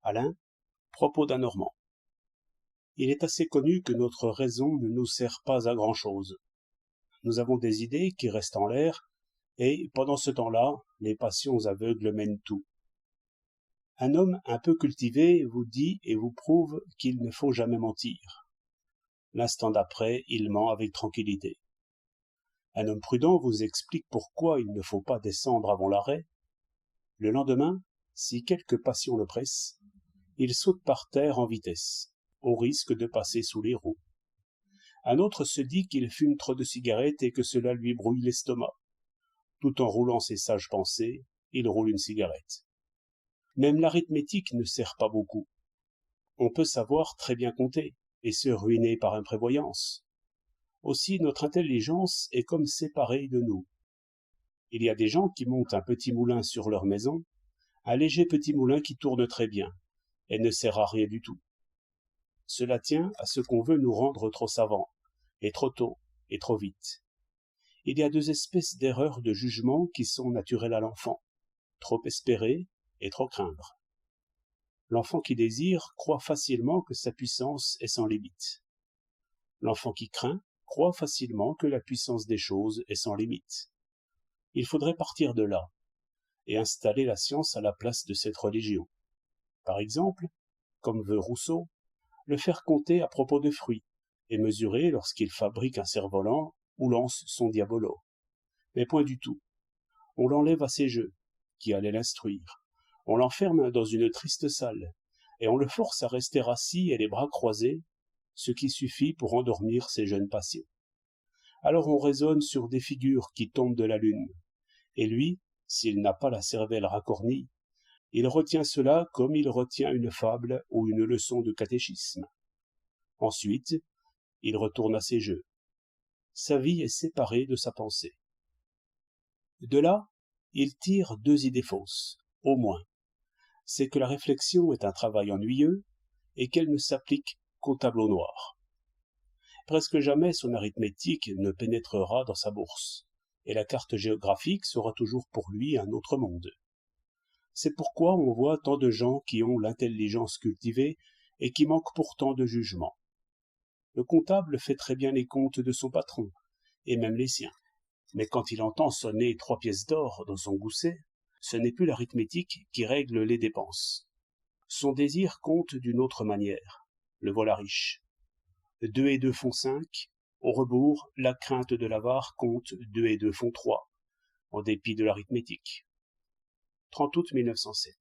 Alain, propos d'un Normand. Il est assez connu que notre raison ne nous sert pas à grand-chose. Nous avons des idées qui restent en l'air, et pendant ce temps-là, les passions aveugles mènent tout. Un homme un peu cultivé vous dit et vous prouve qu'il ne faut jamais mentir. L'instant d'après, il ment avec tranquillité. Un homme prudent vous explique pourquoi il ne faut pas descendre avant l'arrêt. Le lendemain, si quelque passion le presse, il saute par terre en vitesse, au risque de passer sous les roues. Un autre se dit qu'il fume trop de cigarettes et que cela lui brouille l'estomac. Tout en roulant ses sages pensées, il roule une cigarette. Même l'arithmétique ne sert pas beaucoup. On peut savoir très bien compter, et se ruiner par imprévoyance. Aussi notre intelligence est comme séparée de nous. Il y a des gens qui montent un petit moulin sur leur maison, un léger petit moulin qui tourne très bien, et ne sert à rien du tout. Cela tient à ce qu'on veut nous rendre trop savants, et trop tôt, et trop vite. Il y a deux espèces d'erreurs de jugement qui sont naturelles à l'enfant, trop espérer et trop craindre. L'enfant qui désire croit facilement que sa puissance est sans limite. L'enfant qui craint croit facilement que la puissance des choses est sans limite. Il faudrait partir de là, et installer la science à la place de cette religion. Par exemple, comme veut Rousseau, le faire compter à propos de fruits, et mesurer lorsqu'il fabrique un cerf-volant ou lance son diabolo. Mais point du tout. On l'enlève à ses jeux, qui allaient l'instruire. On l'enferme dans une triste salle, et on le force à rester assis et les bras croisés, ce qui suffit pour endormir ses jeunes passions. Alors on raisonne sur des figures qui tombent de la lune, et lui, s'il n'a pas la cervelle racornie, il retient cela comme il retient une fable ou une leçon de catéchisme. Ensuite, il retourne à ses jeux. Sa vie est séparée de sa pensée. De là, il tire deux idées fausses, au moins. C'est que la réflexion est un travail ennuyeux et qu'elle ne s'applique qu'au tableau noir. Presque jamais son arithmétique ne pénétrera dans sa bourse, et la carte géographique sera toujours pour lui un autre monde. C'est pourquoi on voit tant de gens qui ont l'intelligence cultivée et qui manquent pourtant de jugement. Le comptable fait très bien les comptes de son patron, et même les siens. Mais quand il entend sonner 3 pièces d'or dans son gousset, ce n'est plus l'arithmétique qui règle les dépenses. Son désir compte d'une autre manière. Le voilà riche. 2 et 2 font 5. Au rebours, la crainte de l'avare compte 2 et 2 font 3, en dépit de l'arithmétique. 30 août 1907.